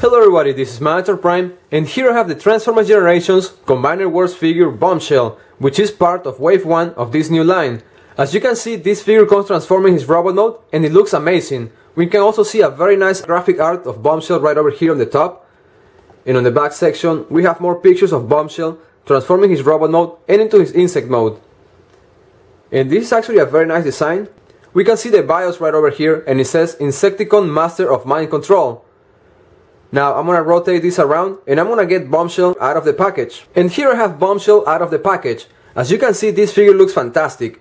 Hello everybody, this is Magnetar Prime, and here I have the Transformers Generations Combiner Wars figure Bombshell, which is part of Wave 1 of this new line. As you can see, this figure comes transforming his robot mode, and it looks amazing. We can also see a very nice graphic art of Bombshell right over here on the top. And on the back section, we have more pictures of Bombshell transforming his robot mode and into his insect mode. And this is actually a very nice design. We can see the BIOS right over here, and it says Insecticon Master of Mind Control. Now I'm gonna rotate this around and I'm gonna get Bombshell out of the package. And here I have Bombshell out of the package. As you can see, this figure looks fantastic.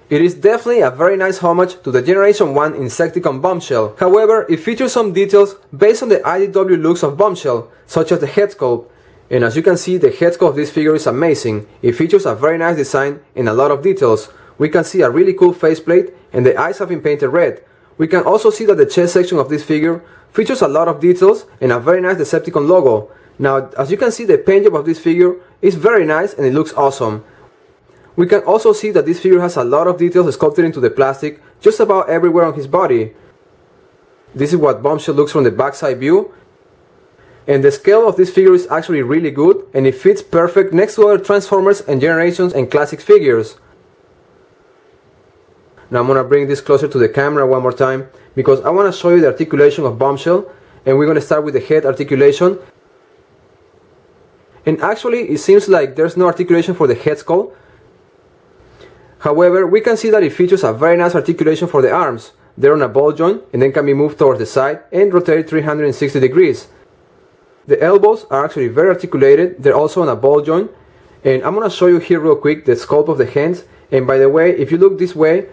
It is definitely a very nice homage to the Generation 1 Insecticon Bombshell. However, it features some details based on the IDW looks of Bombshell, such as the head sculpt. And as you can see, the head sculpt of this figure is amazing. It features a very nice design and a lot of details. We can see a really cool faceplate and the eyes have been painted red. We can also see that the chest section of this figure features a lot of details and a very nice Decepticon logo. Now, as you can see, the paint job of this figure is very nice and it looks awesome. We can also see that this figure has a lot of details sculpted into the plastic just about everywhere on his body. This is what Bombshell looks from the backside view. And the scale of this figure is actually really good and it fits perfect next to other Transformers and Generations and Classics figures. Now I'm going to bring this closer to the camera one more time because I want to show you the articulation of Bombshell, and we're going to start with the head articulation. And actually it seems like there's no articulation for the head skull. However, we can see that it features a very nice articulation for the arms. They're on a ball joint and then can be moved towards the side and rotated 360 degrees. The elbows are actually very articulated. They're also on a ball joint. And I'm going to show you here real quick the sculpt of the hands. And by the way, if you look this way,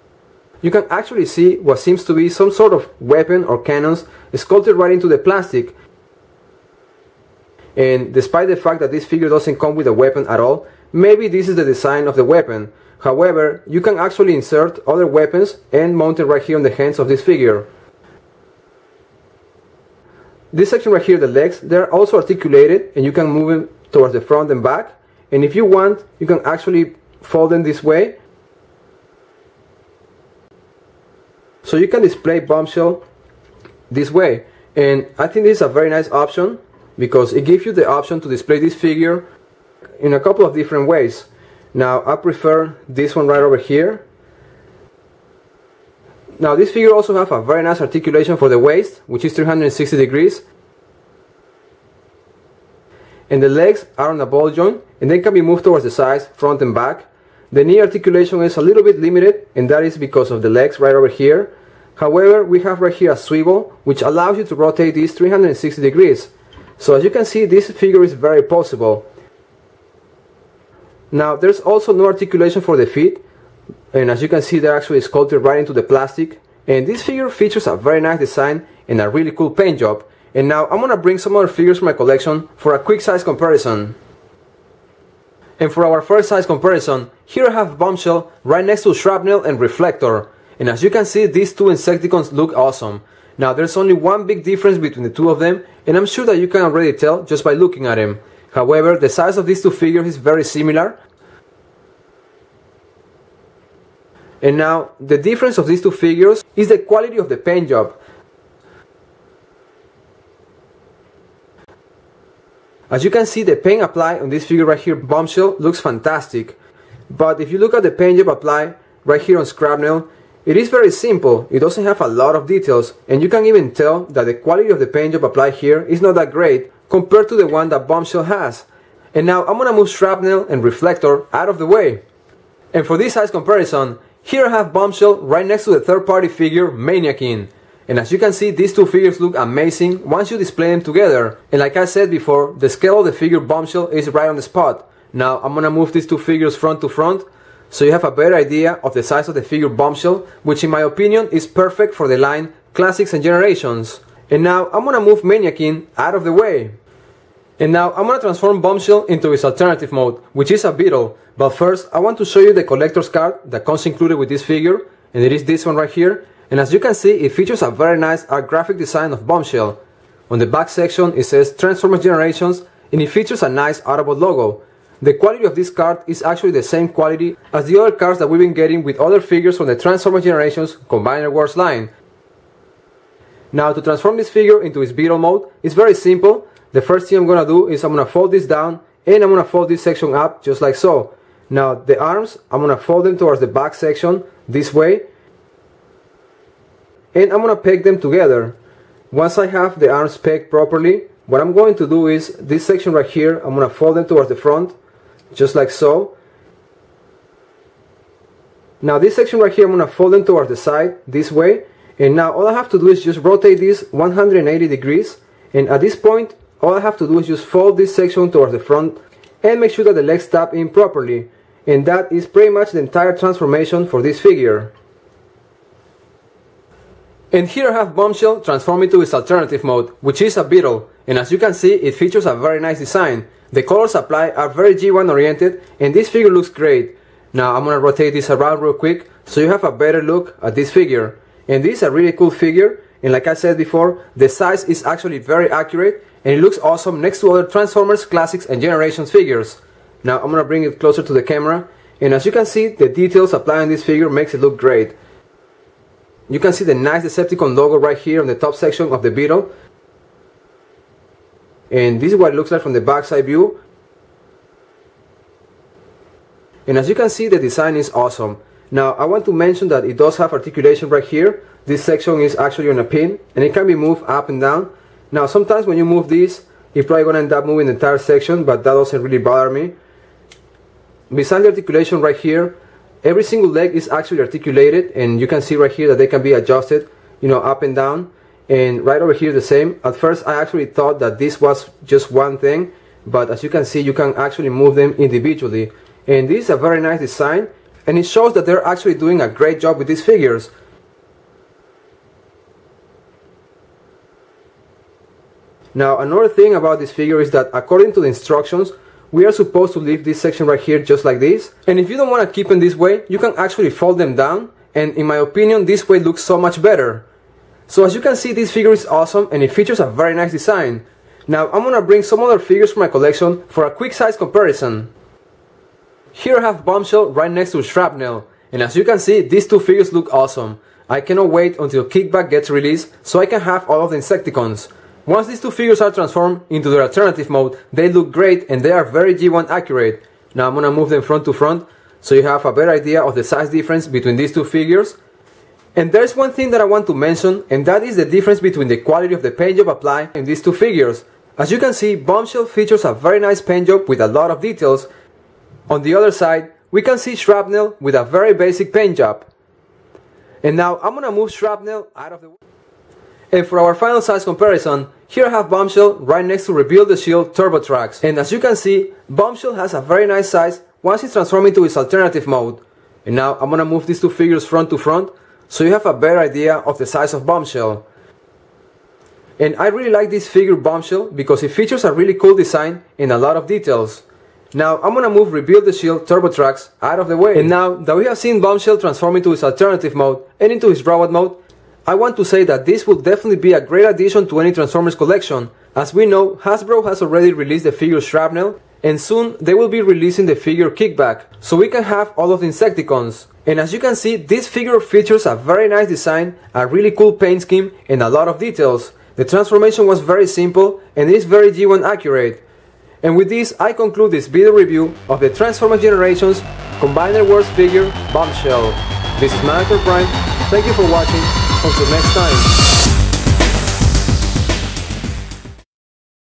you can actually see what seems to be some sort of weapon or cannons sculpted right into the plastic. And despite the fact that this figure doesn't come with a weapon at all, maybe this is the design of the weapon. However, you can actually insert other weapons and mount it right here on the hands of this figure. This section right here, the legs, they're also articulated and you can move them towards the front and back. And if you want, you can actually fold them this way. So you can display Bombshell this way. And I think this is a very nice option because it gives you the option to display this figure in a couple of different ways. Now I prefer this one right over here. Now this figure also has a very nice articulation for the waist, which is 360 degrees. And the legs are on a ball joint and they can be moved towards the sides, front and back. The knee articulation is a little bit limited, and that is because of the legs right over here. However, we have right here a swivel, which allows you to rotate these 360 degrees. So as you can see, this figure is very possible. Now, there's also no articulation for the feet, and as you can see, they're actually sculpted right into the plastic. And this figure features a very nice design and a really cool paint job. And now I'm gonna bring some other figures from my collection for a quick size comparison. And for our first size comparison, here I have Bombshell right next to Shrapnel and Reflector. And as you can see, these two Insecticons look awesome. Now there's only one big difference between the two of them, and I'm sure that you can already tell just by looking at them. However, the size of these two figures is very similar. And now, the difference of these two figures is the quality of the paint job. As you can see, the paint applied on this figure right here, Bombshell, looks fantastic. But if you look at the paint job applied right here on Shrapnel, it is very simple. It doesn't have a lot of details, and you can even tell that the quality of the paint job applied here is not that great compared to the one that Bombshell has. And now I'm gonna move Shrapnel and Reflector out of the way. And for this size comparison, here I have Bombshell right next to the third-party figure Maniakin. And as you can see, these two figures look amazing once you display them together. And like I said before, the scale of the figure Bombshell is right on the spot. Now I'm gonna move these two figures front to front so you have a better idea of the size of the figure Bombshell, which in my opinion is perfect for the line Classics and Generations. And now I'm gonna move Maniakin out of the way. And now I'm gonna transform Bombshell into his alternative mode, which is a beetle. But first I want to show you the collector's card that comes included with this figure, and it is this one right here. And as you can see, it features a very nice art graphic design of Bombshell. On the back section it says Transformers Generations, and it features a nice Autobot logo. The quality of this card is actually the same quality as the other cards that we've been getting with other figures from the Transformers Generations Combiner Wars line. Now to transform this figure into his Beetle mode, it's very simple. The first thing I'm gonna do is I'm gonna fold this down and I'm gonna fold this section up just like so. Now the arms, I'm gonna fold them towards the back section this way, and I'm gonna peg them together. Once I have the arms pegged properly, what I'm going to do is this section right here, I'm gonna fold them towards the front just like so. Now this section right here, I'm gonna fold them towards the side this way, and now all I have to do is just rotate this 180 degrees, and at this point all I have to do is just fold this section towards the front and make sure that the legs tap in properly. And that is pretty much the entire transformation for this figure. And here I have Bombshell transformed into his alternative mode, which is a Beetle, and as you can see it features a very nice design. The colors applied are very G1 oriented and this figure looks great. Now I'm gonna rotate this around real quick so you have a better look at this figure. And this is a really cool figure, and like I said before, the size is actually very accurate and it looks awesome next to other Transformers Classics and Generations figures. Now I'm gonna bring it closer to the camera, and as you can see, the details applied on this figure makes it look great. You can see the nice Decepticon logo right here on the top section of the Beetle. And this is what it looks like from the backside view. And as you can see, the design is awesome. Now I want to mention that it does have articulation right here. This section is actually on a pin and it can be moved up and down. Now sometimes when you move this, you're probably going to end up moving the entire section, but that doesn't really bother me. Besides the articulation right here, every single leg is actually articulated, and you can see right here that they can be adjusted, you know, up and down. And right over here the same. At first I actually thought that this was just one thing, but as you can see, you can actually move them individually. And this is a very nice design, and it shows that they're actually doing a great job with these figures. Now another thing about this figure is that according to the instructions, we are supposed to leave this section right here just like this. And if you don't want to keep them this way, you can actually fold them down, and in my opinion this way looks so much better. So as you can see, this figure is awesome and it features a very nice design. Now I'm gonna bring some other figures from my collection for a quick size comparison. Here I have Bombshell right next to Shrapnel, and as you can see, these two figures look awesome. I cannot wait until Kickback gets released so I can have all of the Insecticons. Once these two figures are transformed into their alternative mode, they look great and they are very G1 accurate. Now I'm gonna move them front to front so you have a better idea of the size difference between these two figures. And there's one thing that I want to mention, and that is the difference between the quality of the paint job applied in these two figures. As you can see, Bombshell features a very nice paint job with a lot of details. On the other side, we can see Shrapnel with a very basic paint job. And now I'm gonna move Shrapnel out of the way. And for our final size comparison, here I have Bombshell right next to Rebuild the Shield Turbotrax. And as you can see, Bombshell has a very nice size once it's transformed into its alternative mode. And now I'm gonna move these two figures front to front so you have a better idea of the size of Bombshell. And I really like this figure Bombshell because it features a really cool design and a lot of details. Now I'm gonna move Rebuild the Shield Turbotrax out of the way. And now that we have seen Bombshell transform into his alternative mode and into his robot mode, I want to say that this will definitely be a great addition to any Transformers collection. As we know, Hasbro has already released the figure Shrapnel, and soon they will be releasing the figure Kickback, so we can have all of the Insecticons. And as you can see, this figure features a very nice design, a really cool paint scheme, and a lot of details. The transformation was very simple and is very G1 accurate. And with this, I conclude this video review of the Transformers Generations Combiner Wars figure Bombshell. This is Magnetar Prime. Thank you for watching. Until next time.